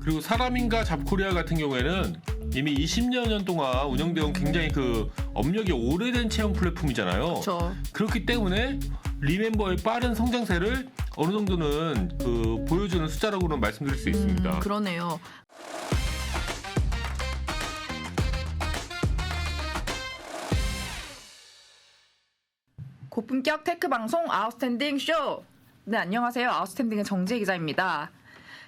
그리고 사람인가 잡코리아 같은 경우에는 이미 20여 년 동안 운영되어 온 굉장히 그 업력이 오래된 채용 플랫폼이잖아요. 그렇죠. 그렇기 때문에 리멤버의 빠른 성장세를 어느 정도는 그 보여주는 숫자라고는 말씀드릴 수 있습니다. 그러네요. 고품격 테크 방송 아웃스탠딩 쇼. 네, 안녕하세요. 아웃스탠딩의 정지혜 기자입니다.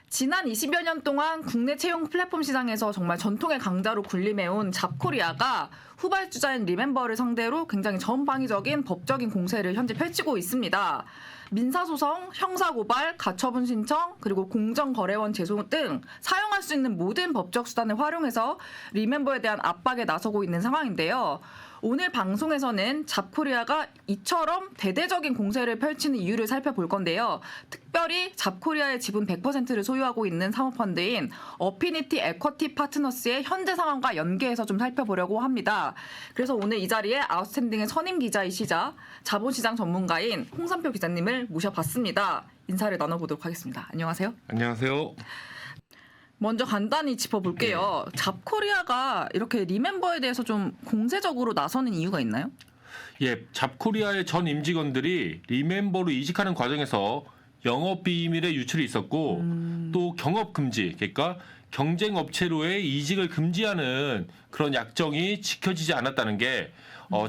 지난 20여 년 동안 국내 채용 플랫폼 시장에서 정말 전통의 강자로 군림해온 잡코리아가 후발주자인 리멤버를 상대로 굉장히 전방위적인 법적인 공세를 현재 펼치고 있습니다. 민사소송, 형사고발, 가처분 신청, 그리고 공정거래원 제소 등 사용할 수 있는 모든 법적 수단을 활용해서 리멤버에 대한 압박에 나서고 있는 상황인데요. 오늘 방송에서는 잡코리아가 이처럼 대대적인 공세를 펼치는 이유를 살펴볼 건데요. 특별히 잡코리아의 지분 100%를 소유하고 있는 사모펀드인 어피니티 에쿼티 파트너스의 현재 상황과 연계해서 좀 살펴보려고 합니다. 그래서 오늘 이 자리에 아웃스탠딩의 선임 기자이시자 자본시장 전문가인 홍선표 기자님을 모셔봤습니다. 인사를 나눠보도록 하겠습니다. 안녕하세요. 안녕하세요. 먼저 간단히 짚어볼게요. 잡코리아가 이렇게 리멤버에 대해서 좀 공세적으로 나서는 이유가 있나요? 예, 잡코리아의 전 임직원들이 리멤버로 이직하는 과정에서 영업 비밀의 유출이 있었고 또 경업 금지, 그러니까 경쟁 업체로의 이직을 금지하는 그런 약정이 지켜지지 않았다는 게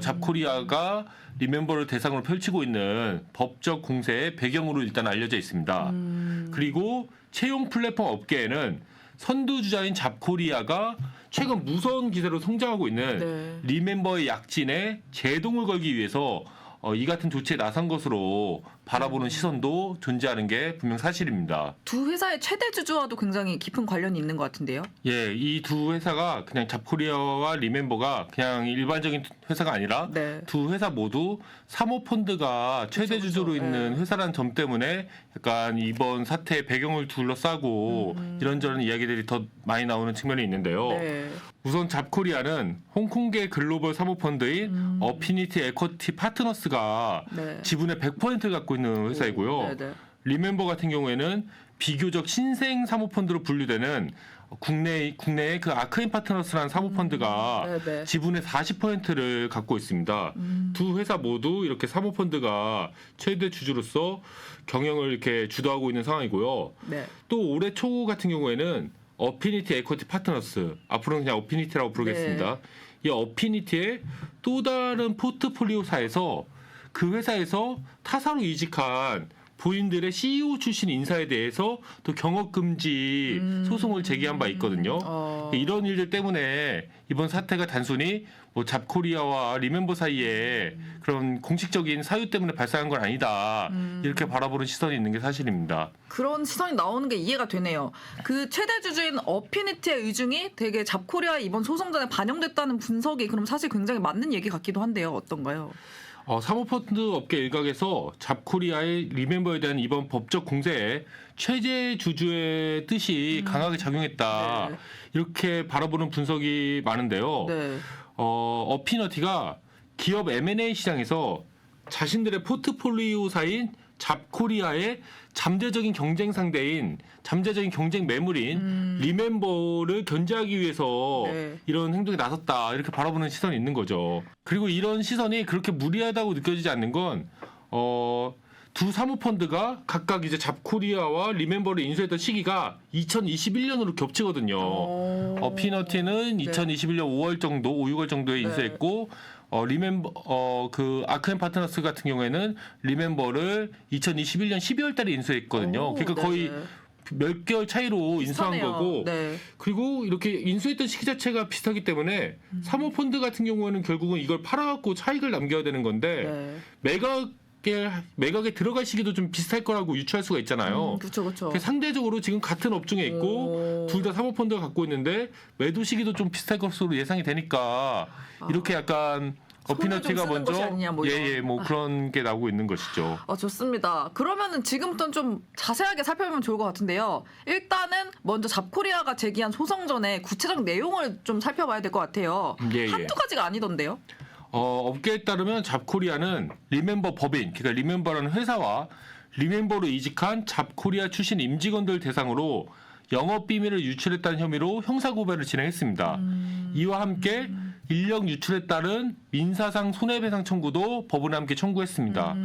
잡코리아가 리멤버를 대상으로 펼치고 있는 법적 공세의 배경으로 일단 알려져 있습니다. 그리고 채용 플랫폼 업계에는 선두주자인 잡코리아가 최근 무서운 기세로 성장하고 있는 리멤버의 약진에 제동을 걸기 위해서 이 같은 조치에 나선 것으로 바라보는 시선도 존재하는 게 분명 사실입니다. 두 회사의 최대 주주와도 굉장히 깊은 관련이 있는 것 같은데요. 예, 이 두 회사가 그냥 잡코리아와 리멤버가 그냥 일반적인 회사가 아니라 두 회사 모두 사모펀드가 최대 주주로 있는 회사라는 점 때문에 약간 이번 사태의 배경을 둘러싸고 이런저런 이야기들이 더 많이 나오는 측면이 있는데요. 우선 잡코리아는 홍콩계 글로벌 사모펀드인 어피니티 에쿼티 파트너스가 지분의 100%를 갖고 있는 회사이고요. 리멤버 같은 경우에는 비교적 신생 사모펀드로 분류되는 국내의 그 아크인 파트너스라는 사모펀드가 지분의 40%를 갖고 있습니다. 두 회사 모두 이렇게 사모펀드가 최대 주주로서 경영을 이렇게 주도하고 있는 상황이고요. 또 올해 초 같은 경우에는 어피니티 에쿼티 파트너스, 앞으로는 그냥 어피니티라고 부르겠습니다. 이 어피니티의 또 다른 포트폴리오사에서 그 회사에서 타사로 이직한 본인들의 CEO 출신 인사에 대해서 또 경업금지 소송을 제기한 바 있거든요. 이런 일들 때문에 이번 사태가 단순히 뭐 잡코리아와 리멤버 사이에 그런 공식적인 사유 때문에 발생한 건 아니다. 이렇게 바라보는 시선이 있는 게 사실입니다. 그런 시선이 나오는 게 이해가 되네요. 그 최대 주주인 어피니티의 의중이 되게 잡코리아 이번 소송전에 반영됐다는 분석이 그럼 사실 굉장히 맞는 얘기 같기도 한데요. 어떤가요? 사모펀드 업계 일각에서 잡코리아의 리멤버에 대한 이번 법적 공세에 최대 주주의 뜻이 강하게 작용했다. 이렇게 바라보는 분석이 많은데요. 어피너티가 기업 M&A 시장에서 자신들의 포트폴리오사인 잡코리아의 잠재적인 경쟁 상대인 잠재적인 경쟁 매물인 리멤버를 견제하기 위해서 이런 행동에 나섰다 이렇게 바라보는 시선이 있는 거죠. 그리고 이런 시선이 그렇게 무리하다고 느껴지지 않는 건 두 사모펀드가 각각 이제 잡코리아와 리멤버를 인수했던 시기가 2021년으로 겹치거든요. 어피너티는 2021년 5월 정도, 5, 6월 정도에 인수했고 리멤버 그 아크앤 파트너스 같은 경우에는 리멤버를 2021년 12월 달에 인수했거든요. 그러니까 거의 몇 개월 차이로 인수한 거고 그리고 이렇게 인수했던 시기 자체가 비슷하기 때문에 사모펀드 같은 경우에는 결국은 이걸 팔아갖고 차익을 남겨야 되는 건데 매각에 들어갈 시기도 좀 비슷할 거라고 유추할 수가 있잖아요. 그렇죠. 상대적으로 지금 같은 업종에 있고 둘 다 사모펀드가 갖고 있는데 매도 시기도 좀 비슷할 것으로 예상이 되니까 이렇게 약간 어피너티가 먼저 뭐 그런 게 나오고 있는 것이죠. 좋습니다. 그러면은 지금부터는 좀 자세하게 살펴보면 좋을 것 같은데요. 일단은 먼저 잡코리아가 제기한 소송전의 구체적 내용을 좀 살펴봐야 될 것 같아요. 한두 가지가 아니던데요. 업계에 따르면 잡코리아는 리멤버 법인, 그러니까 리멤버라는 회사와 리멤버로 이직한 잡코리아 출신 임직원들 대상으로 영업 비밀을 유출했다는 혐의로 형사 고발을 진행했습니다. 이와 함께 인력 유출에 따른 민사상 손해배상 청구도 법원에 함께 청구했습니다.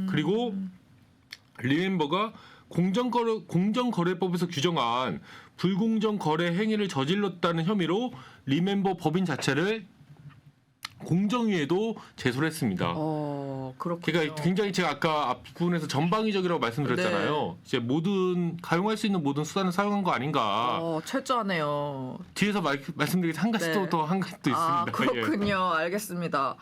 그리고 리멤버가 공정거래법에서 규정한 불공정 거래 행위를 저질렀다는 혐의로 리멤버 법인 자체를 공정위에도 제소를 했습니다. 그렇군요. 그러니까 굉장히 제가 아까 앞부분에서 전방위적이라고 말씀드렸잖아요. 네. 이제 가용할 수 있는 모든 수단을 사용한 거 아닌가. 철저하네요. 뒤에서 말씀드리기 한 가지 네. 또 한 가지 또 있습니다. 그렇군요. 알겠습니다.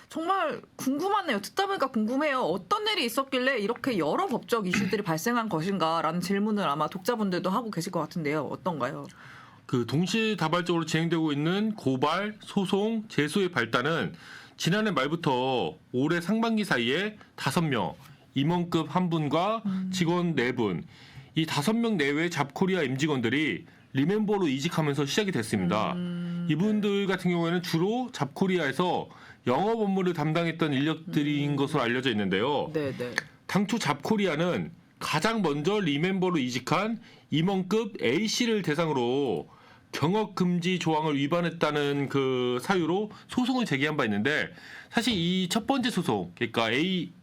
정말 궁금하네요. 듣다 보니까 궁금해요. 어떤 일이 있었길래 이렇게 여러 법적 이슈들이 발생한 것인가라는 질문을 아마 독자분들도 하고 계실 것 같은데요. 어떤가요? 그 동시다발적으로 진행되고 있는 고발, 소송, 제소의 발단은 지난해 말부터 올해 상반기 사이에 5명, 임원급 1분과 직원 4분, 이 5명 내외의 잡코리아 임직원들이 리멤버로 이직하면서 시작이 됐습니다. 이분들 같은 경우에는 주로 잡코리아에서 영업 업무를 담당했던 인력들인 것으로 알려져 있는데요. 네네. 당초 잡코리아는 가장 먼저 리멤버로 이직한 임원급 A씨를 대상으로 경업금지 조항을 위반했다는 그 사유로 소송을 제기한 바 있는데, 사실 이 첫 번째 소송, 그러니까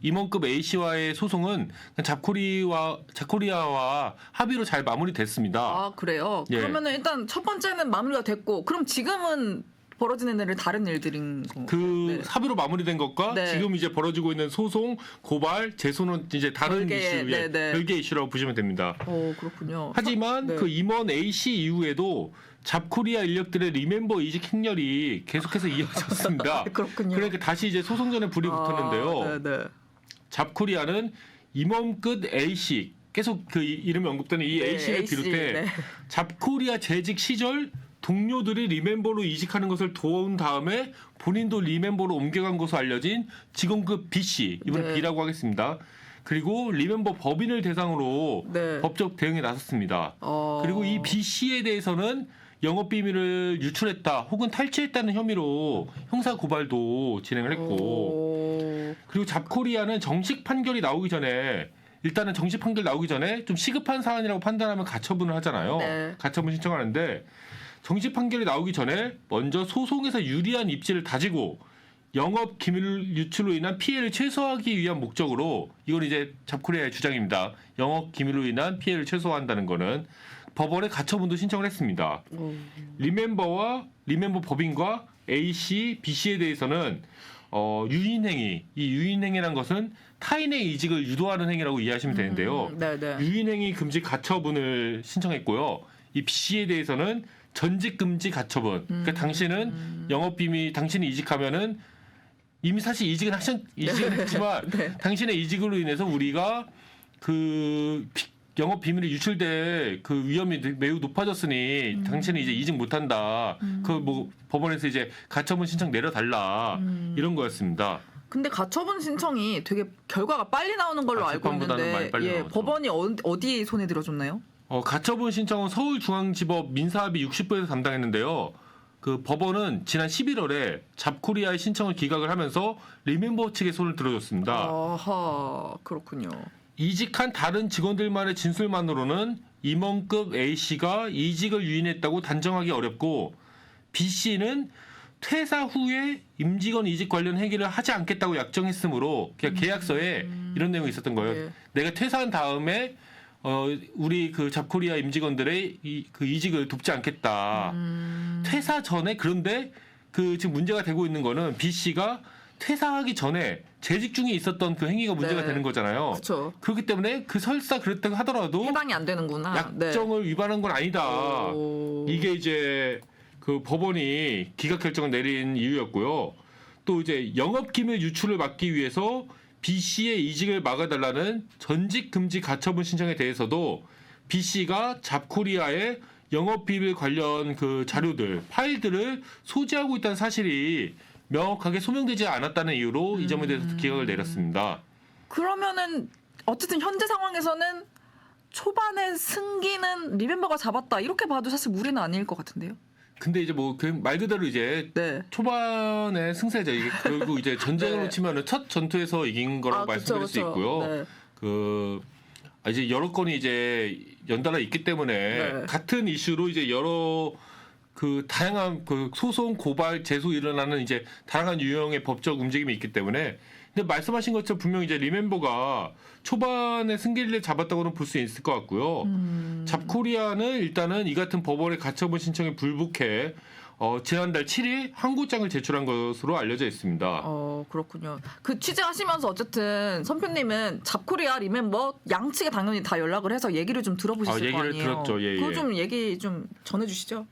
임원급 A씨와의 소송은 잡코리아와 합의로 잘 마무리됐습니다. 그래요? 예. 그러면은 일단 첫 번째는 마무리가 됐고, 그럼 지금은 벌어지는 일은 다른 일들인 건가요? 합의로 마무리된 것과 네. 지금 이제 벌어지고 있는 소송, 고발, 제소는 이제 다른 별개의 이슈라고 보시면 됩니다. 그렇군요. 하지만 네. 그 임원 A씨 이후에도 잡코리아 인력들의 리멤버 이직 행렬이 계속해서 이어졌습니다. 그렇군요. 그러니까 다시 이제 소송전에 불이 붙었는데요. 네네. 잡코리아는 임원급 A씨, 계속 그 이름이 언급되는 이 A씨를 A씨, 비롯해 네. 잡코리아 재직 시절 동료들이 리멤버로 이직하는 것을 도운 다음에 본인도 리멤버로 옮겨간 것으로 알려진 직원급 B씨, 이번에 네. B라고 하겠습니다. 그리고 리멤버 법인을 대상으로 네. 법적 대응에 나섰습니다. 그리고 이 B씨에 대해서는 영업 비밀을 유출했다 혹은 탈취했다는 혐의로 형사 고발도 진행을 했고, 그리고 잡코리아는 정식 판결이 나오기 전에, 일단은 정식 판결 나오기 전에 좀 시급한 사안이라고 판단하면 가처분을 하잖아요. 네. 가처분 신청하는데, 정식 판결이 나오기 전에 먼저 소송에서 유리한 입지를 다지고 영업 기밀 유출로 인한 피해를 최소화하기 위한 목적으로, 이건 이제 잡코리아의 주장입니다. 영업 기밀로 인한 피해를 최소화한다는 거는 법원에 가처분도 신청을 했습니다. 리멤버 법인과 A씨, B씨에 대해서는 유인행위, 이 유인행위란 것은 타인의 이직을 유도하는 행위라고 이해하시면 되는데요. 네네. 유인행위 금지 가처분을 신청했고요. 이 B씨에 대해서는 전직 금지 가처분. 그러니까 당신은 영업 비밀, 당신이 이직하면은 이미 사실 이직은 했지만 네. 당신의 이직으로 인해서 우리가 그 영업 비밀이 유출될 그 위험이 매우 높아졌으니 당신은 이제 이직 못한다. 그 뭐 법원에서 이제 가처분 신청 내려달라 이런 거였습니다. 근데 가처분 신청이 되게 결과가 빨리 나오는 걸로 알고 재판보다는 많이 있는데, 빨리 나오죠. 법원이 어디 손에 들어줬나요? 가처분 신청은 서울중앙지법 민사합의 60부에서 담당했는데요. 그 법원은 지난 11월에 잡코리아의 신청을 기각을 하면서 리멤버 측의 손을 들어줬습니다. 아하, 그렇군요. 이직한 다른 직원들만의 진술만으로는 임원급 A씨가 이직을 유인했다고 단정하기 어렵고, B씨는 퇴사 후에 임직원 이직 관련 행위를 하지 않겠다고 약정했으므로 그냥 계약서에 이런 내용이 있었던 거예요. 네. 내가 퇴사한 다음에 우리 그 잡코리아 임직원들의 그 이직을 돕지 않겠다. 퇴사 전에, 그런데 그 지금 문제가 되고 있는 거는 B씨가 퇴사하기 전에 재직 중에 있었던 그 행위가 문제가 네. 되는 거잖아요. 그렇죠. 그렇기 때문에 그 설사 그랬다고 하더라도 해당이 안 되는구나. 약정을 위반한 건 아니다. 이게 이제 그 법원이 기각 결정을 내린 이유였고요. 또 이제 영업 기밀 유출을 막기 위해서 B씨의 이직을 막아달라는 전직 금지 가처분 신청에 대해서도 B씨가 잡코리아의 영업 비밀 관련 그 자료들, 파일들을 소지하고 있다는 사실이 명확하게 소명되지 않았다는 이유로 이 점에 대해서 기각을 내렸습니다. 그러면은 어쨌든 현재 상황에서는 초반에 승기는 리멤버가 잡았다, 이렇게 봐도 사실 무리는 아닐 것 같은데요. 근데 이제 뭐 그 말 그대로 이제 네. 초반에 승세죠. 이게 결국 이제 전쟁으로 네. 치면은 첫 전투에서 이긴 거라고 말씀드릴 수 있고요. 네. 그 이제 여러 건이 이제 연달아 있기 때문에 네. 같은 이슈로 이제 여러 그 다양한 그 소송, 고발, 제소 일어나는 이제 다양한 유형의 법적 움직임이 있기 때문에 근데 말씀하신 것처럼 분명히 이제 리멤버가 초반에 승기를 잡았다고는 볼 수 있을 것 같고요. 잡코리아는 일단은 이 같은 법원의 가처분 신청에 불복해 지난달 7일 항고장을 제출한 것으로 알려져 있습니다. 그렇군요. 그 취재하시면서 어쨌든 선표님은 잡코리아 리멤버 양측에 당연히 다 연락을 해서 얘기를 좀 들어보셨을 거 얘기를 아니에요. 들었죠. 예, 그거 예. 좀 얘기 좀 전해주시죠.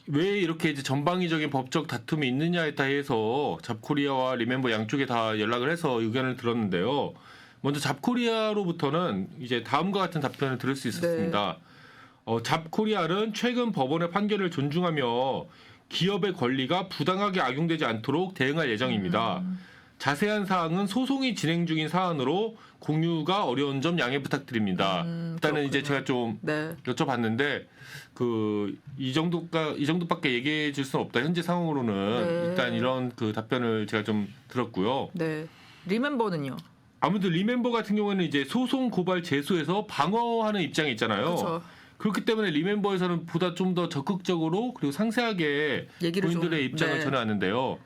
왜 이렇게 이제 전방위적인 법적 다툼이 있느냐에 대해서 잡코리아와 리멤버 양쪽에 다 연락을 해서 의견을 들었는데요. 먼저 잡코리아로부터는 이제 다음과 같은 답변을 들을 수 있었습니다. 잡코리아는 최근 법원의 판결을 존중하며 기업의 권리가 부당하게 악용되지 않도록 대응할 예정입니다. 자세한 사항은 소송이 진행 중인 사안으로 공유가 어려운 점 양해 부탁드립니다. 일단은 그렇군요. 이제 제가 좀 네. 여쭤봤는데 이 정도밖에 얘기해 줄 수는 없다. 현재 상황으로는 네. 일단 이런 그 답변을 제가 좀 들었고요. 네. 리멤버는요? 아무래도 리멤버 같은 경우에는 이제 소송 고발 제소에서 방어하는 입장이 있잖아요. 그렇죠. 그렇기 때문에 리멤버에서는 보다 좀 더 적극적으로 그리고 상세하게 얘기를 본인들의 좀, 입장을 네. 전해왔는데요.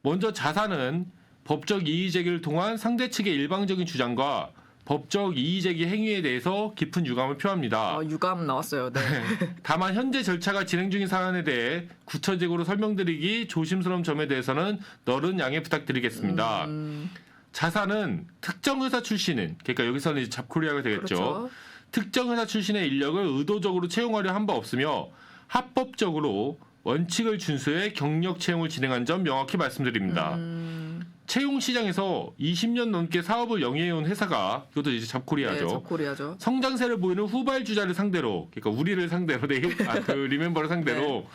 먼저 자사는 법적 이의 제기를 통한 상대 측의 일방적인 주장과 법적 이의 제기 행위에 대해서 깊은 유감을 표합니다. 유감 나왔어요. 네. 다만 현재 절차가 진행 중인 사안에 대해 구체적으로 설명드리기 조심스러운 점에 대해서는 너른 양해 부탁드리겠습니다. 자사는 특정 회사 출신은 그러니까 여기서는 이제 잡코리아가 되겠죠. 그렇죠. 특정 회사 출신의 인력을 의도적으로 채용하려 한 바 없으며 합법적으로 원칙을 준수해 경력 채용을 진행한 점 명확히 말씀드립니다. 채용 시장에서 20년 넘게 사업을 영위해온 회사가 이것도 이제 잡코리아죠. 네, 잡코리아죠. 성장세를 보이는 후발주자를 상대로 그러니까 우리를 상대로 그 리멤버를 상대로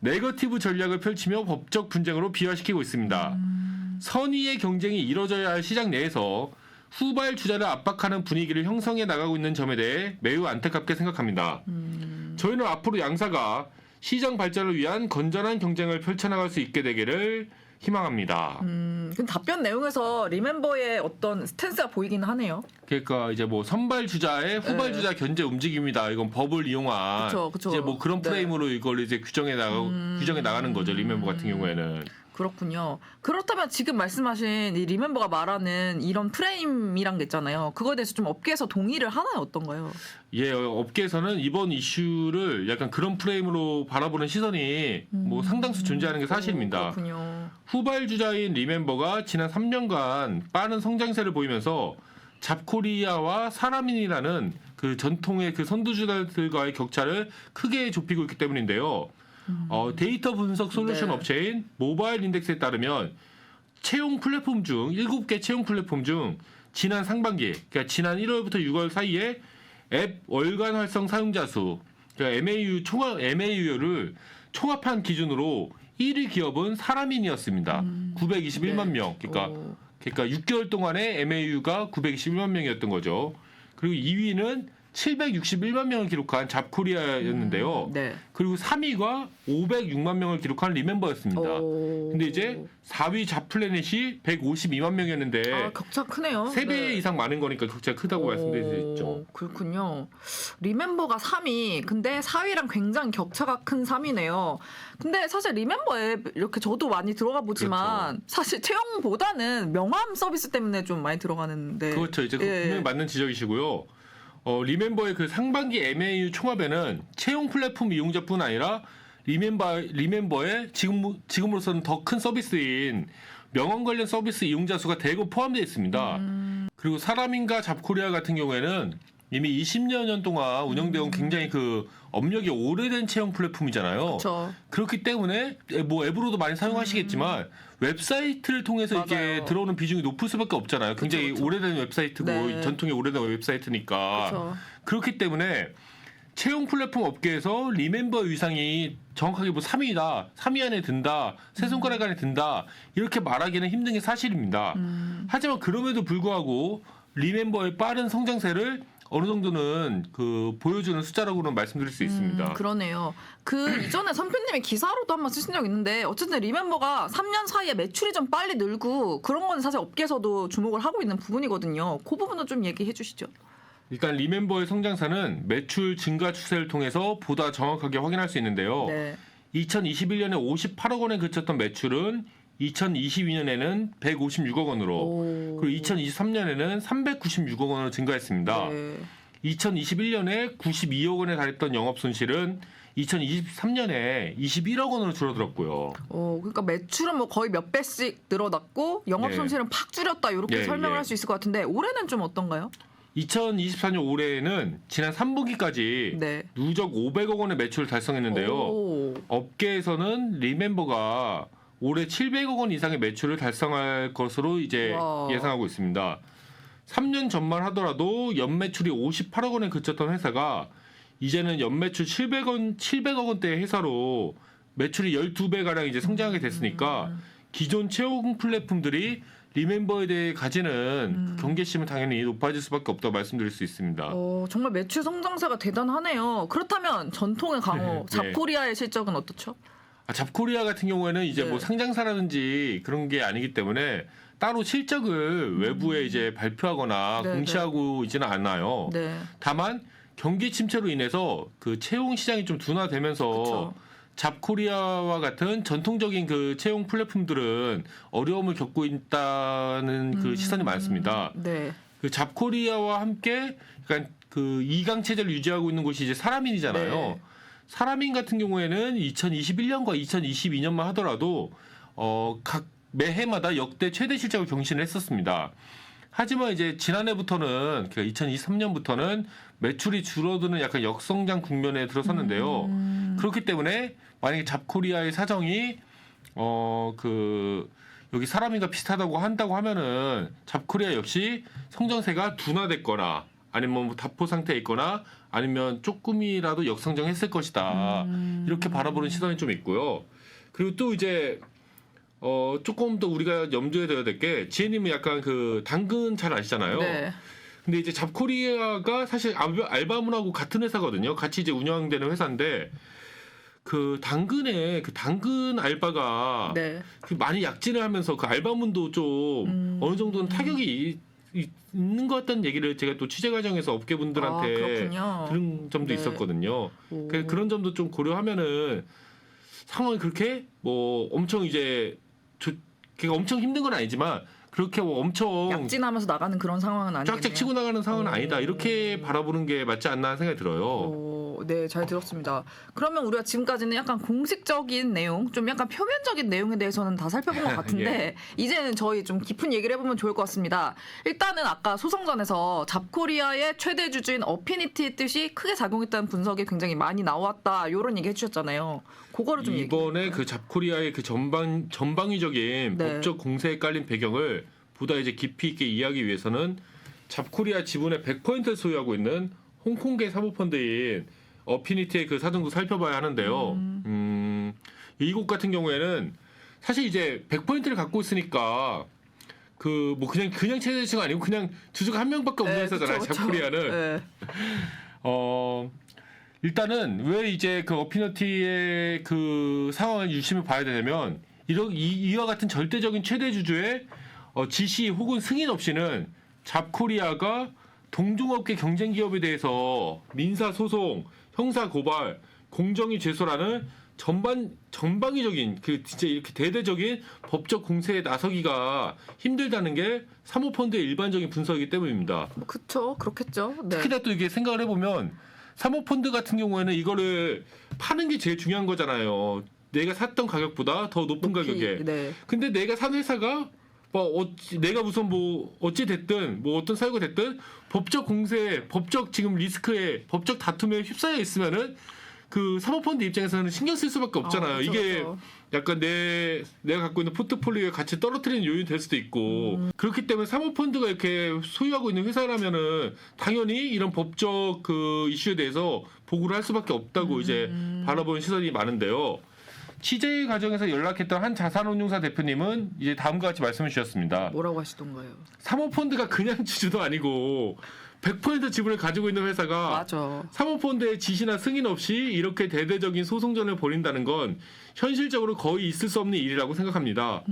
네거티브 전략을 펼치며 법적 분쟁으로 비화시키고 있습니다. 선의의 경쟁이 이뤄져야 할 시장 내에서 후발주자를 압박하는 분위기를 형성해 나가고 있는 점에 대해 매우 안타깝게 생각합니다. 저희는 앞으로 양사가 시장 발전을 위한 건전한 경쟁을 펼쳐나갈 수 있게 되기를 희망합니다. 근데 답변 내용에서 리멤버의 어떤 스탠스가 보이긴 하네요. 그러니까 이제 뭐 선발 주자의 후발 주자 견제 움직임이다. 이건 법을 이용한 그쵸. 이제 뭐 그런 네. 프레임으로 이걸 이제 규정해 나가는 거죠. 리멤버 같은 경우에는. 그렇군요. 그렇다면 지금 말씀하신 이 리멤버가 말하는 이런 프레임이란 게 있잖아요. 그거에 대해서 좀 업계에서 동의를 하나요? 어떤가요? 예, 업계에서는 이번 이슈를 약간 그런 프레임으로 바라보는 시선이 뭐 상당수 존재하는 게 사실입니다. 그렇군요. 후발 주자인 리멤버가 지난 3년간 빠른 성장세를 보이면서 잡코리아와 사라민이라는 그 전통의 그 선두주자들과의 격차를 크게 좁히고 있기 때문인데요. 데이터 분석 솔루션 네. 업체인 모바일 인덱스에 따르면 채용 플랫폼 중 7개 채용 플랫폼 중 지난 상반기, 그러니까 지난 1월부터 6월 사이에 앱 월간 활성 사용자 수, 그러니까 MAU를 총합한 기준으로 1위 기업은 사라민이었습니다. 921만 명. 그러니까 6개월 동안에 MAU가 921만 명이었던 거죠. 그리고 2위는 761만 명을 기록한 잡코리아였는데요. 네. 그리고 3위가 506만 명을 기록한 리멤버였습니다. 근데 이제 4위 잡플래닛이 152만 명이었는데 격차 크네요. 3배 네. 이상 많은 거니까 격차가 크다고 말씀드렸죠. 그렇군요. 리멤버가 3위, 근데 4위랑 굉장히 격차가 큰 3위네요. 근데 사실 리멤버 앱 이렇게 저도 많이 들어가 보지만 그렇죠. 사실 채용보다는 명함 서비스 때문에 좀 많이 들어가는데. 그렇죠. 이제 분명히 맞는 지적이시고요. 리멤버의 그 상반기 MAU 총합에는 채용 플랫폼 이용자뿐 아니라 리멤버의 지금으로서는 더 큰 서비스인 명함 관련 서비스 이용자 수가 대거 포함되어 있습니다. 그리고 사라민과 잡코리아 같은 경우에는 이미 20여 년 동안 운영되어 온 굉장히 그 업력이 오래된 채용 플랫폼이잖아요. 그쵸. 그렇기 때문에 뭐 앱으로도 많이 사용하시겠지만 웹사이트를 통해서 맞아요. 이게 들어오는 비중이 높을 수밖에 없잖아요. 굉장히 그쵸. 오래된 웹사이트고 네. 전통의 오래된 웹사이트니까. 그쵸. 그렇기 때문에 채용 플랫폼 업계에서 리멤버 위상이 정확하게 뭐 3위다, 3위 안에 든다, 세 손가락 안에 든다 이렇게 말하기는 힘든 게 사실입니다. 하지만 그럼에도 불구하고 리멤버의 빠른 성장세를 어느 정도는 그 보여주는 숫자라고는 말씀드릴 수 있습니다. 그러네요. 그 이전에 선배님이 기사로도 한번 쓰신 적 있는데 어쨌든 리멤버가 3년 사이에 매출이 좀 빨리 늘고 그런 건 사실 업계에서도 주목을 하고 있는 부분이거든요. 그 부분은 좀 얘기해 주시죠. 일단 리멤버의 성장사는 매출 증가 추세를 통해서 보다 정확하게 확인할 수 있는데요. 네. 2021년에 58억 원에 그쳤던 매출은 2022년에는 156억 원으로 그리고 2023년에는 396억 원으로 증가했습니다. 네. 2021년에 92억 원에 달했던 영업 손실은 2023년에 21억 원으로 줄어들었고요. 그러니까 매출은 뭐 거의 몇 배씩 늘어났고 영업 네. 손실은 팍 줄였다 이렇게 네, 설명을 네. 할 수 있을 것 같은데 올해는 좀 어떤가요? 2024년 올해에는 지난 3분기까지 네. 누적 500억 원의 매출을 달성했는데요. 오. 업계에서는 리멤버가 올해 700억 원 이상의 매출을 달성할 것으로 이제 와. 예상하고 있습니다. 3년 전만 하더라도 연매출이 58억 원에 그쳤던 회사가 이제는 연매출 700억 원대의 회사로 매출이 12배 가량 이제 성장하게 됐으니까 기존 채용 플랫폼들이 리멤버에 대해 가지는 경계심은 당연히 높아질 수밖에 없다고 말씀드릴 수 있습니다. 정말 매출 성장세가 대단하네요. 그렇다면 전통의 강호 네. 잡코리아의 실적은 어떻죠? 잡코리아 같은 경우에는 이제 네. 뭐 상장사라든지 그런 게 아니기 때문에 따로 실적을 외부에 이제 발표하거나 네, 공시하고 있지는 않아요. 네. 다만 경기 침체로 인해서 그 채용 시장이 좀 둔화되면서 그쵸. 잡코리아와 같은 전통적인 그 채용 플랫폼들은 어려움을 겪고 있다는 그 시선이 많습니다. 네. 그 잡코리아와 함께 약간 그 이강 체제를 유지하고 있는 곳이 이제 사람인이잖아요. 네. 사람인 같은 경우에는 2021년과 2022년만 하더라도 각 매해마다 역대 최대 실적을 경신을 했었습니다. 하지만 이제 지난해부터는 그러니까 2023년부터는 매출이 줄어드는 약간 역성장 국면에 들어섰는데요. 그렇기 때문에 만약에 잡코리아의 사정이 여기 사람인가 비슷하다고 한다고 하면은 잡코리아 역시 성장세가 둔화됐거나 아니면 뭐 다포 상태에 있거나 아니면 조금이라도 역성장했을 것이다. 이렇게 바라보는 시선이 좀 있고요. 그리고 또 이제 조금 더 우리가 염두에 둬야 될 게 지혜님은 약간 그 당근 잘 아시잖아요. 네. 근데 이제 잡코리아가 사실 알바몬하고 같은 회사거든요. 같이 이제 운영되는 회사인데 그 당근의 그 당근 알바가 네. 그 많이 약진을 하면서 그 알바몬도 좀 어느 정도는 타격이 있는 것 같다는 얘기를 제가 또 취재 과정에서 업계분들한테 그렇군요. 들은 점도 네. 있었거든요. 오. 그런 점도 좀 고려하면은 상황이 그렇게 뭐 엄청 이제 그러니까 엄청 힘든 건 아니지만 그렇게 뭐 엄청 약진하면서 나가는 그런 상황은 아니네요. 쫙쫙 치고 나가는 상황은 아니다. 이렇게 바라보는 게 맞지 않나 하는 생각이 들어요. 네, 잘 들었습니다. 그러면 우리가 지금까지는 약간 공식적인 내용, 좀 약간 표면적인 내용에 대해서는 다 살펴본 것 같은데 예. 이제는 저희 좀 깊은 얘기를 해보면 좋을 것 같습니다. 일단은 아까 소송전에서 잡코리아의 최대 주주인 어피니티의 뜻이 크게 작용했다는 분석이 굉장히 많이 나왔다. 이런 얘기 해주셨잖아요. 그거를 좀 이번에 그 잡코리아의 그 전방위적인 네. 법적 공세에 깔린 배경을 보다 이제 깊이 있게 이해하기 위해서는 잡코리아 지분의 100%를 소유하고 있는 홍콩계 사모펀드인 어피니티의 그 사정도 살펴봐야 하는데요. 이곳 같은 경우에는 사실 이제 100%를 갖고 있으니까 그 뭐 그냥 최대주주가 아니고 그냥 주주가 한 명밖에 없는 회사잖아요. 그쵸. 잡코리아는. 네. 일단은 왜 이제 그 어피니티의 그 상황을 유심히 봐야 되냐면 이와 같은 절대적인 최대 주주의 지시 혹은 승인 없이는 잡코리아가 동종업계 경쟁 기업에 대해서 민사 소송, 형사 고발, 공정위 제소라는 전방위적인 그 진짜 이렇게 대대적인 법적 공세에 나서기가 힘들다는 게 사모펀드의 일반적인 분석이기 때문입니다. 그렇죠, 그렇겠죠. 네. 특히나 또 이게 생각을 해보면 사모펀드 같은 경우에는 이거를 파는 게 제일 중요한 거잖아요. 내가 샀던 가격보다 더 높은 가격에. 네. 근데 내가 산 회사가 내가 무슨 뭐 어찌 됐든 뭐 어떤 사유가 됐든 법적 공세, 법적 지금 리스크에 법적 다툼에 휩싸여 있으면은 그 사모펀드 입장에서는 신경 쓸 수밖에 없잖아요. 그렇죠, 이게 그렇죠. 약간 내가 갖고 있는 포트폴리오의 가치 떨어뜨리는 요인이 될 수도 있고 그렇기 때문에 사모펀드가 이렇게 소유하고 있는 회사라면은 당연히 이런 법적 그 이슈에 대해서 보고를 할 수밖에 없다고 이제 바라보는 시선이 많은데요. 취재 과정에서 연락했던 한 자산운용사 대표님은 이제 다음과 같이 말씀을 주셨습니다. 뭐라고 하시던가요? 사모펀드가 그냥 주주도 아니고 100% 지분을 가지고 있는 회사가 맞아. 사모펀드의 지시나 승인 없이 이렇게 대대적인 소송전을 벌인다는 건 현실적으로 거의 있을 수 없는 일이라고 생각합니다.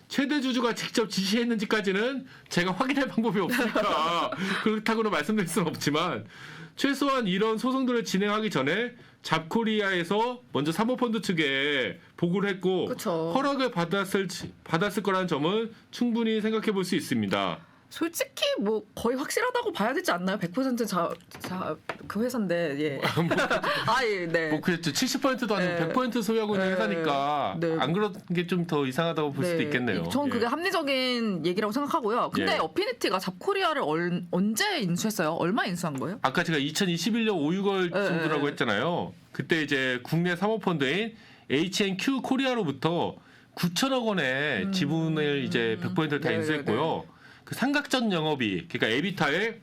최대 주주가 직접 지시했는지까지는 제가 확인할 방법이 없으니까 그렇다고는 말씀드릴 수는 없지만 최소한 이런 소송들을 진행하기 전에 잡코리아에서 먼저 사모펀드 측에 보고를 했고 그쵸. 허락을 받았을 거라는 점은 충분히 생각해 볼 수 있습니다. 솔직히 뭐 거의 확실하다고 봐야 되지 않나요? 100% 그 회사인데 예. 네. 뭐 그랬죠. 70%도 아니고 100% 소유하고 있는 회사니까 네. 안 그런 게 좀 더 이상하다고 볼 수도 있겠네요. 전 그게 합리적인 얘기라고 생각하고요. 근데 예. 어피니티가 잡코리아를 언제 인수했어요? 얼마 인수한 거예요? 아까 제가 2021년 5, 6월 정도라고 했잖아요. 그때 이제 국내 사모펀드인 H&Q 코리아로부터 9천억 원의 지분을 이제 100%를 다 인수했고요. 그 삼각전 영업이 그러니까 에비타의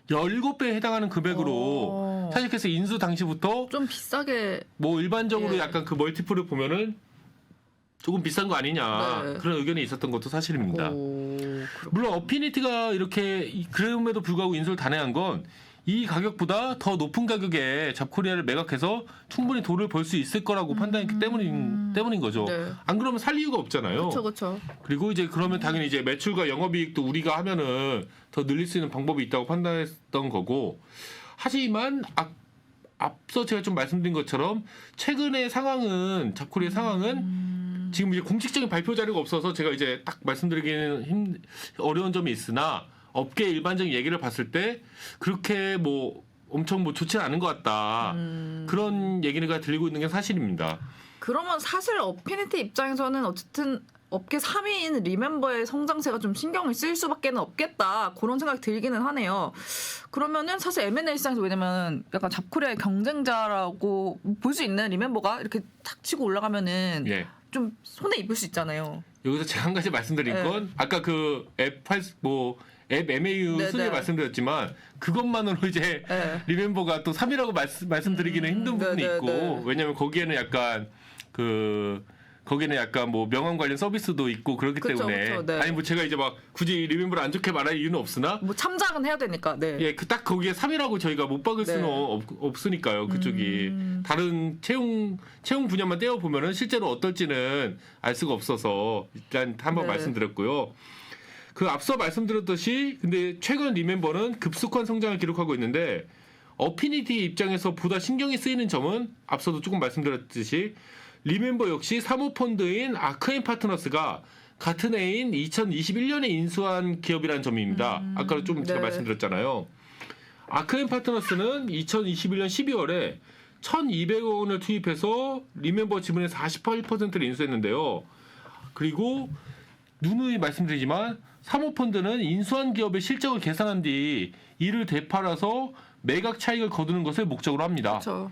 17배에 해당하는 금액으로 사실 그래서 인수 당시부터 좀 비싸게 뭐 일반적으로 약간 그 멀티플을 보면은 조금 비싼 거 아니냐 그런 의견이 있었던 것도 사실입니다. 물론 어피니티가 이렇게 그럼에도 불구하고 인수를 단행한 건 이 가격보다 더 높은 가격에 잡코리아를 매각해서 충분히 돈을 벌 수 있을 거라고 판단했기 때문인 거죠. 네. 안 그러면 살 이유가 없잖아요. 그렇죠. 그리고 이제 그러면 당연히 이제 매출과 영업이익도 우리가 하면은 더 늘릴 수 있는 방법이 있다고 판단했던 거고. 하지만 앞서 제가 좀 말씀드린 것처럼 최근의 상황은 잡코리아 상황은 지금 이제 공식적인 발표 자료가 없어서 제가 이제 딱 말씀드리기는 어려운 점이 있으나 업계 일반적인 얘기를 봤을 때 그렇게 뭐 엄청 뭐 좋지는 않은 것 같다. 그런 얘기가 들리고 있는 게 사실입니다. 그러면 사실 어피니티 입장에서는 어쨌든 업계 3위인 리멤버의 성장세가 좀 신경을 쓸 수밖에 없겠다. 그런 생각이 들기는 하네요. 그러면은 사실 M&A 시장에서 왜냐면 약간 잡코리아의 경쟁자라고 볼 수 있는 리멤버가 이렇게 탁 치고 올라가면은 좀 손해 입을 수 있잖아요. 여기서 제가 한 가지 말씀드린 건 아까 그 앱 MAU 순위 말씀드렸지만 그것만으로 이제 리멤버가 또 3위라고 말씀드리기는 힘든 부분이 있고 왜냐하면 거기에는 약간 뭐 명함 관련 서비스도 있고 그렇기 때문에 아니 뭐 제가 이제 막 굳이 리멤버를 안 좋게 말할 이유는 없으나 뭐 참작은 해야 되니까 딱 거기에 3위라고 저희가 못 박을 수는 없으니까요. 그쪽이 다른 채용 분야만 떼어 보면은 실제로 어떨지는 알 수가 없어서 일단 한번 말씀드렸고요. 그 앞서 말씀드렸듯이 근데 최근 리멤버는 급속한 성장을 기록하고 있는데 어피니티 입장에서 보다 신경이 쓰이는 점은 앞서도 조금 말씀드렸듯이 리멤버 역시 사모펀드인 아크앤 파트너스가 같은 해인 2021년에 인수한 기업이라는 점입니다. 아까 좀 제가 말씀드렸잖아요. 아크앤 파트너스는 2021년 12월에 1,200억 원을 투입해서 리멤버 지분의 48%를 인수했는데요. 그리고 누누이 말씀드리지만 사모펀드는 인수한 기업의 실적을 계산한 뒤 이를 되팔아서 매각 차익을 거두는 것을 목적으로 합니다. 그렇죠.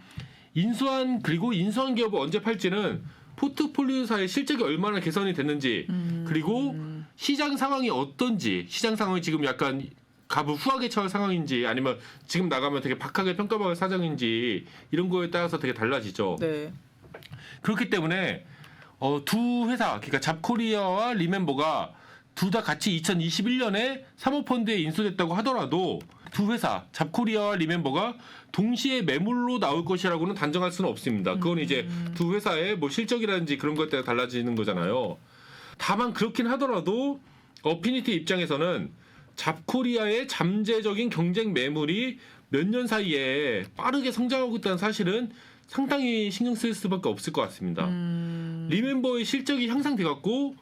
인수한 기업을 언제 팔지는 포트폴리오사의 실적이 얼마나 개선이 됐는지 그리고 시장 상황이 어떤지 시장 상황이 지금 약간 가부 후하게 처할 상황인지 아니면 지금 나가면 되게 박하게 평가받을 사정인지 이런 거에 따라서 되게 달라지죠. 그렇기 때문에 두 회사 그러니까 잡코리아와 리멤버가 둘 다 같이 2021년에 사모펀드에 인수됐다고 하더라도 두 회사 잡코리아와 리멤버가 동시에 매물로 나올 것이라고는 단정할 수는 없습니다. 그건 이제 두 회사의 뭐 실적이라든지 그런 것에 따라 달라지는 거잖아요. 다만 그렇긴 하더라도 어피니티 입장에서는 잡코리아의 잠재적인 경쟁 매물이 몇 년 사이에 빠르게 성장하고 있다는 사실은 상당히 신경 쓸 수밖에 없을 것 같습니다. 리멤버의 실적이 향상돼갖고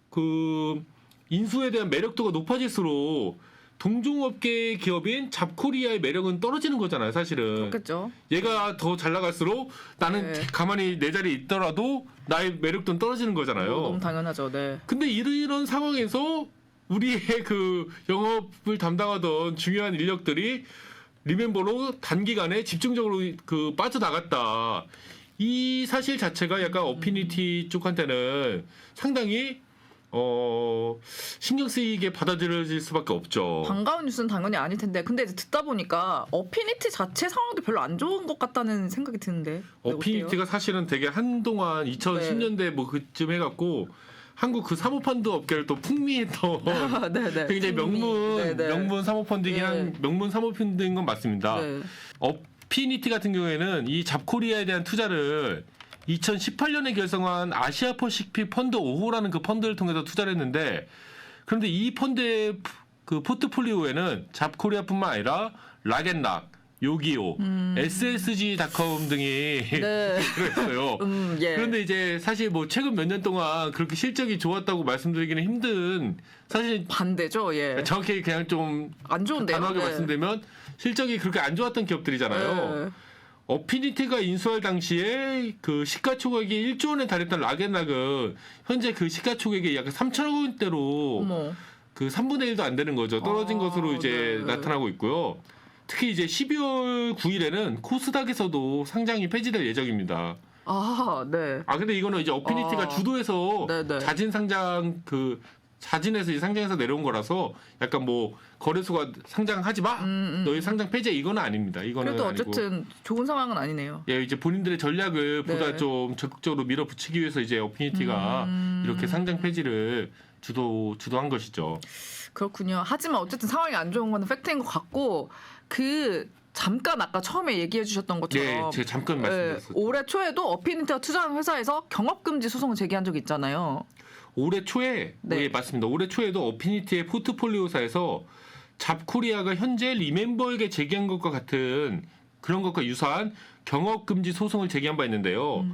그 인수에 대한 매력도가 높아질수록 동종업계 기업인 잡코리아의 매력은 떨어지는 거잖아요, 사실은. 그렇겠죠. 얘가 더 잘 나갈수록 나는 가만히 내 자리에 있더라도 나의 매력도는 떨어지는 거잖아요. 너무 당연하죠. 근데 이런 상황에서 우리의 그 영업을 담당하던 중요한 인력들이 리멤버로 단기간에 집중적으로 그 빠져나갔다. 이 사실 자체가 약간 어피니티 쪽한테는 상당히 신경 쓰이게 받아들여질 수밖에 없죠. 반가운 뉴스는 당연히 아닐 텐데 근데 이제 듣다 보니까 어피니티 자체 상황도 별로 안 좋은 것 같다는 생각이 드는데 어피니티가 사실은 되게 한동안 2010년대 뭐 그쯤 해갖고 한국 그 사모펀드 업계를 또 풍미했던 굉장히 명문 사모펀드이긴 한 명문 사모펀드인 건 맞습니다. 네. 어피니티 같은 경우에는 이 잡코리아에 대한 투자를 2018년에 결성한 아시아 퍼시픽 펀드 5호라는 그 펀드를 통해서 투자를 했는데 그런데 이 펀드의 그 포트폴리오에는 잡코리아뿐만 아니라 락앤락, 요기요, SSG.com 등이 들어있어요. 그런데 이제 사실 뭐 최근 몇 년 동안 그렇게 실적이 좋았다고 말씀드리기는 힘든 사실 반대죠. 예. 정확히 그냥 좀 안 좋은데요. 단호하게 말씀드리면 실적이 그렇게 안 좋았던 기업들이잖아요. 어피니티가 인수할 당시에 그 시가총액이 1조 원에 달했던 락앤락은 현재 그 시가총액이 약 3천억 원대로 그 3분의 1도 안 되는 거죠. 떨어진 것으로 이제 나타나고 있고요. 특히 이제 12월 9일에는 코스닥에서도 상장이 폐지될 예정입니다. 네. 근데 이거는 이제 어피니티가 주도해서 자진 상장 자진해서 이제 상장해서 내려온 거라서 약간 뭐 거래소가 상장하지 마, 너희 상장 폐지 이거는 아닙니다. 이거는 그래도 아니고. 어쨌든 좋은 상황은 아니네요. 예, 이제 본인들의 전략을 보다 좀 적극적으로 밀어붙이기 위해서 이제 어피니티가 이렇게 상장 폐지를 주도한 것이죠. 그렇군요. 하지만 어쨌든 상황이 안 좋은 건 팩트인 것 같고 잠깐 아까 처음에 얘기해 주셨던 것처럼 제가 잠깐 말씀드렸어요. 올해 초에도 어피니티가 투자한 회사에서 경업금지 소송을 제기한 적이 있잖아요. 올해 초에 예, 맞습니다. 올해 초에도 어피니티의 포트폴리오사에서 잡코리아가 현재 리멤버에게 제기한 것과 같은 그런 것과 유사한 경업금지 소송을 제기한 바 있는데요.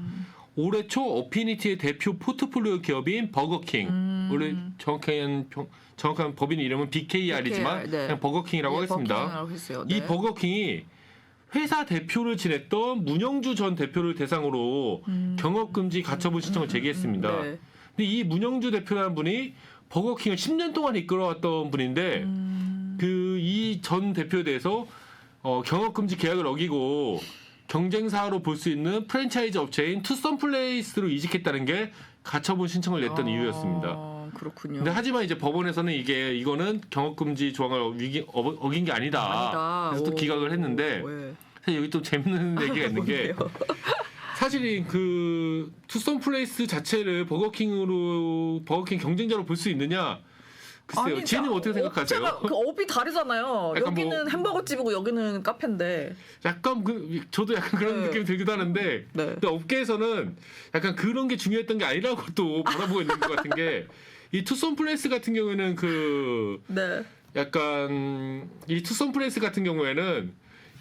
올해 초 어피니티의 대표 포트폴리오 기업인 버거킹, 원래 정확한 법인 이름은 BKR이지만 그냥 버거킹이라고 하겠습니다. 이 버거킹이 회사 대표를 지냈던 문영주 전 대표를 대상으로 경업금지 가처분 신청을 제기했습니다. 근데 이 문영주 대표라는 분이 버거킹을 10년 동안 이끌어왔던 분인데 이 전 대표에 대해서 경업금지 계약을 어기고 경쟁사로 볼 수 있는 프랜차이즈 업체인 투썸플레이스로 이직했다는 게 가처분 신청을 냈던 이유였습니다. 그렇군요. 근데 하지만 이제 법원에서는 이거는 경업금지 조항을 어긴 게 아니다. 그래서 또 기각을 했는데 사실 여기 또 재밌는 얘기가 있는 게 사실 그 투썸플레이스 자체를 버거킹 경쟁자로 볼 수 있느냐? 글쎄요. 지혜님 어떻게 생각하세요? 그 업이 다르잖아요. 여기는 햄버거집이고 여기는 카페인데. 약간 저도 약간 그런 느낌이 들기도 하는데 근데 업계에서는 약간 그런 게 중요했던 게 아니라고 또 바라보고 있는 것 같은 게 이 투썸플레이스 같은 경우에는 약간 이 투썸플레이스 같은 경우에는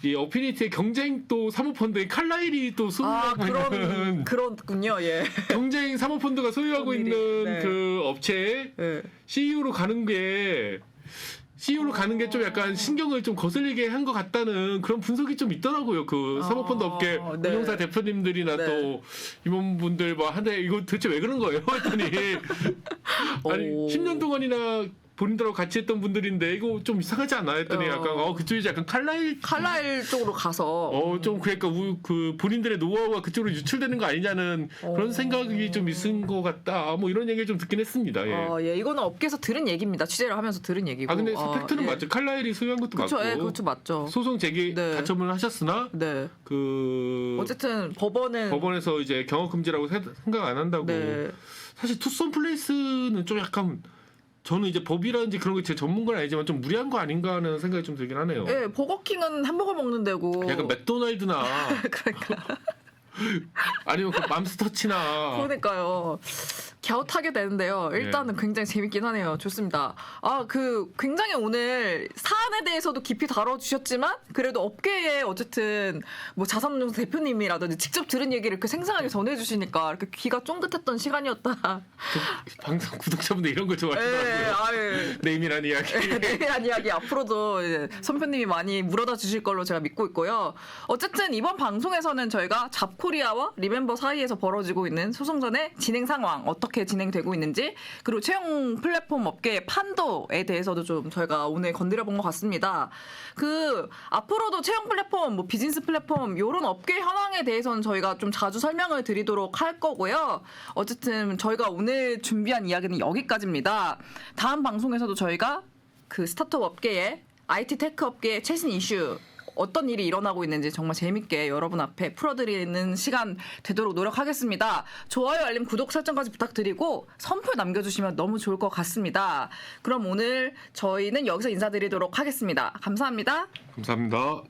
이 어피니티의 경쟁 또 사모펀드인 칼라일이 또 소유하고 있는 그렇군요. 예. 경쟁 사모펀드가 소유하고 있는 그 업체에 CEO로 가는 게 좀 약간 신경을 좀 거슬리게 한 것 같다는 그런 분석이 좀 있더라고요. 그 사모펀드 업계 운용사 대표님들이나 또 임원분들 한데 이거 도대체 왜 그런 거예요? 했더니 아니 10년 동안이나 본인들하고 같이 했던 분들인데 이거 좀 이상하지 않아? 했더니 약간 그쪽이 약간 칼라일 쪽으로 가서 좀 그러니까 그 본인들의 노하우가 그쪽으로 유출되는 거 아니냐는 그런 생각이 좀 있은 것 같다. 뭐 이런 얘기를 좀 듣긴 했습니다. 예, 이거는 업계에서 들은 얘기입니다. 취재를 하면서 들은 얘기고. 근데 팩트는 맞죠. 칼라일이 소유한 것도 그쵸, 맞고. 그렇죠, 맞죠. 소송 제기 가처분을 하셨으나 어쨌든 법원에서 이제 경업금지라고 생각 안 한다고. 사실 투썸플레이스는 좀 약간 저는 이제 법이라든지 그런 게 제 전문가는 아니지만 좀 무리한 거 아닌가 하는 생각이 좀 들긴 하네요. 예, 버거킹은 햄버거 먹는 데고. 약간 맥도날드나. 그러니까. 아니면 그 맘스터치나. 그러니까요. 갸웃하게 되는데요. 일단은 굉장히 재밌긴 하네요. 좋습니다. 굉장히 오늘 사안에 대해서도 깊이 다뤄주셨지만 그래도 업계에 어쨌든 뭐 자산운용사 대표님이라든지 직접 들은 얘기를 이렇게 생생하게 전해주시니까 이렇게 귀가 쫑긋했던 시간이었다. 방송 구독자분들 이런 거 좋아하시더라고요. 네임이란 이야기. 네임이란 이야기 앞으로도 이제 선표님이 많이 물어다 주실 걸로 제가 믿고 있고요. 어쨌든 이번 방송에서는 저희가 잡코리아와 리멤버 사이에서 벌어지고 있는 소송전의 진행 상황 어떻게 진행되고 있는지 그리고 채용 플랫폼 업계의 판도에 대해서도 좀 저희가 오늘 건드려 본 것 같습니다. 앞으로도 채용 플랫폼, 뭐 비즈니스 플랫폼 이런 업계 현황에 대해서는 저희가 좀 자주 설명을 드리도록 할 거고요. 어쨌든 저희가 오늘 준비한 이야기는 여기까지입니다. 다음 방송에서도 저희가 그 스타트업 업계의 IT 테크 업계의 최신 이슈 어떤 일이 일어나고 있는지 정말 재밌게 여러분 앞에 풀어드리는 시간 되도록 노력하겠습니다. 좋아요, 알림, 구독 설정까지 부탁드리고 선표 남겨주시면 너무 좋을 것 같습니다. 그럼 오늘 저희는 여기서 인사드리도록 하겠습니다. 감사합니다. 감사합니다.